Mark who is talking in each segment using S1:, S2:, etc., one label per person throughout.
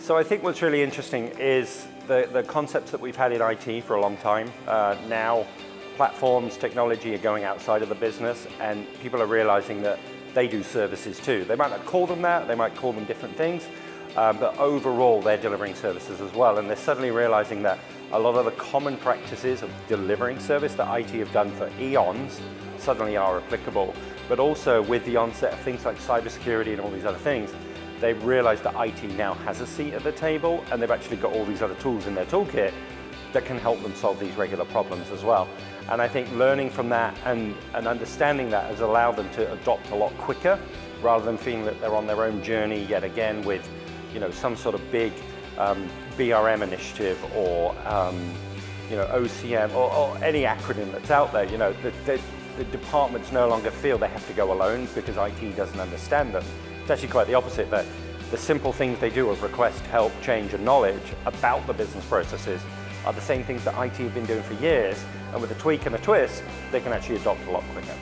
S1: So I think what's really interesting is the concepts that we've had in IT for a long time. Now platforms, technology are going outside of the business, and people are realizing that they do services too. They might not call them that, they might call them different things, but overall they're delivering services as well. And they're suddenly realizing that a lot of the common practices of delivering service that IT have done for eons suddenly are applicable. But also with the onset of things like cybersecurity and all these other things, they've realized that IT now has a seat at the table, and they've actually got all these other tools in their toolkit that can help them solve these regular problems as well. And I think learning from that and understanding that has allowed them to adopt a lot quicker, rather than feeling that they're on their own journey yet again with, you know, some sort of big VRM initiative or OCM or any acronym that's out there. You know, the departments no longer feel they have to go alone because IT doesn't understand them. It's actually quite the opposite, that the simple things they do of request, help, change, and knowledge about the business processes are the same things that IT have been doing for years, and with a tweak and a twist, they can actually adopt a lot quicker.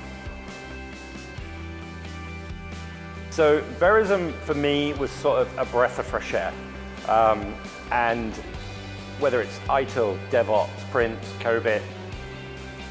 S1: So VeriSM for me was sort of a breath of fresh air. And whether it's ITIL, DevOps, Print, COBIT,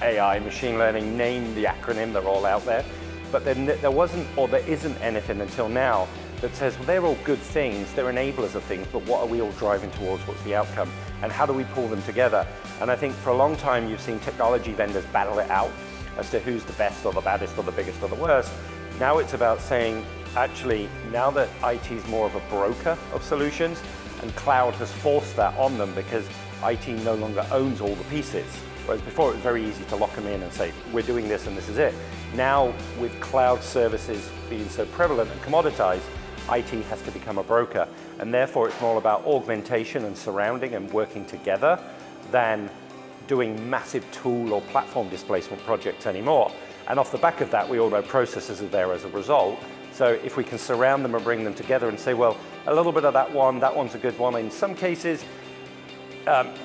S1: AI, machine learning, name the acronym, they're all out there. But then there wasn't, or there isn't anything until now that says, well, they're all good things, they're enablers of things, but what are we all driving towards? What's the outcome? And how do we pull them together? And I think for a long time you've seen technology vendors battle it out as to who's the best or the baddest or the biggest or the worst. Now it's about saying, actually, now that IT is more of a broker of solutions, and cloud has forced that on them because IT no longer owns all the pieces. Whereas before it was very easy to lock them in and say, we're doing this and this is it. Now with cloud services being so prevalent and commoditized, IT has to become a broker. And therefore it's more about augmentation and surrounding and working together than doing massive tool or platform displacement projects anymore. And off the back of that, we all know processes are there as a result. So if we can surround them and bring them together and say, well, a little bit of that one's a good one. In some cases,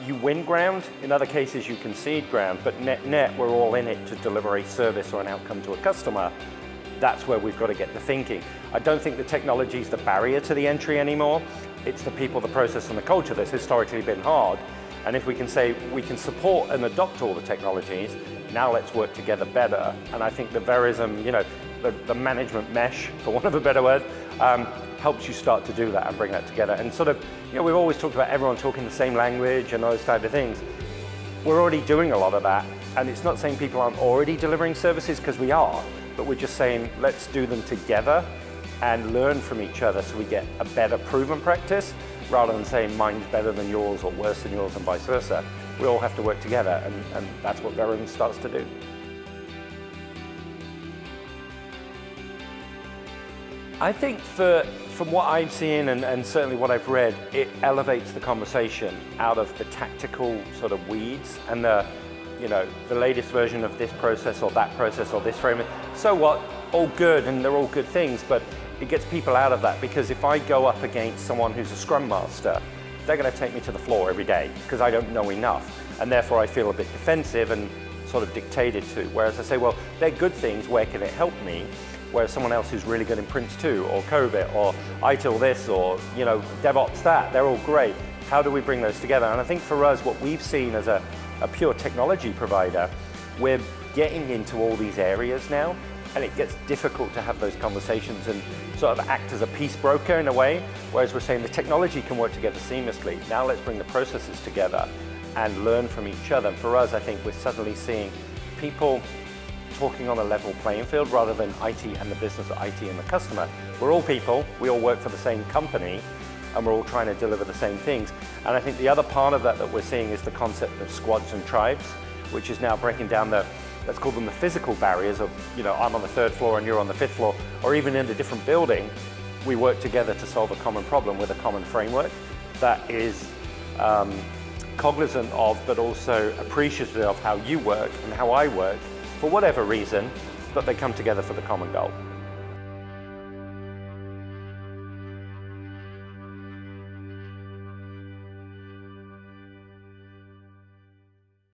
S1: you win ground. In other cases, you concede ground. But net, we're all in it to deliver a service or an outcome to a customer. That's where we've got to get the thinking. I don't think the technology is the barrier to the entry anymore. It's the people, the process, and the culture that's historically been hard. And if we can say we can support and adopt all the technologies, now let's work together better. And I think the VeriSM, you know, the management mesh, for want of a better word, helps you start to do that and bring that together. And sort of, you know, we've always talked about everyone talking the same language and those type of things. We're already doing a lot of that. And it's not saying people aren't already delivering services, because we are, but we're just saying let's do them together and learn from each other so we get a better proven practice, rather than saying mine's better than yours or worse than yours and vice versa. We all have to work together, and that's what VeriSM starts to do. I think from what I'm seeing and certainly what I've read, it elevates the conversation out of the tactical sort of weeds and the latest version of this process or that process or this framework. So what? All good, and they're all good things, but it gets people out of that, because if I go up against someone who's a Scrum Master, they're going to take me to the floor every day because I don't know enough, and therefore I feel a bit defensive and sort of dictated to. Whereas I say, well, they're good things, where can it help me? Whereas someone else who's really good in Prince 2 or COBIT or ITIL this or DevOps that, they're all great. How do we bring those together? And I think for us, what we've seen as a pure technology provider, we're getting into all these areas now, and it gets difficult to have those conversations and sort of act as a peace broker in a way, whereas we're saying the technology can work together seamlessly. Now let's bring the processes together and learn from each other. And for us, I think we're suddenly seeing people talking on a level playing field rather than IT and the business or IT and the customer. We're all people, we all work for the same company, and we're all trying to deliver the same things. And I think the other part of that we're seeing is the concept of squads and tribes, which is now breaking down the, let's call them the physical barriers of, I'm on the 3rd floor and you're on the 5th floor, or even in a different building, we work together to solve a common problem with a common framework that is cognizant of, but also appreciative of how you work and how I work, for whatever reason, but they come together for the common goal.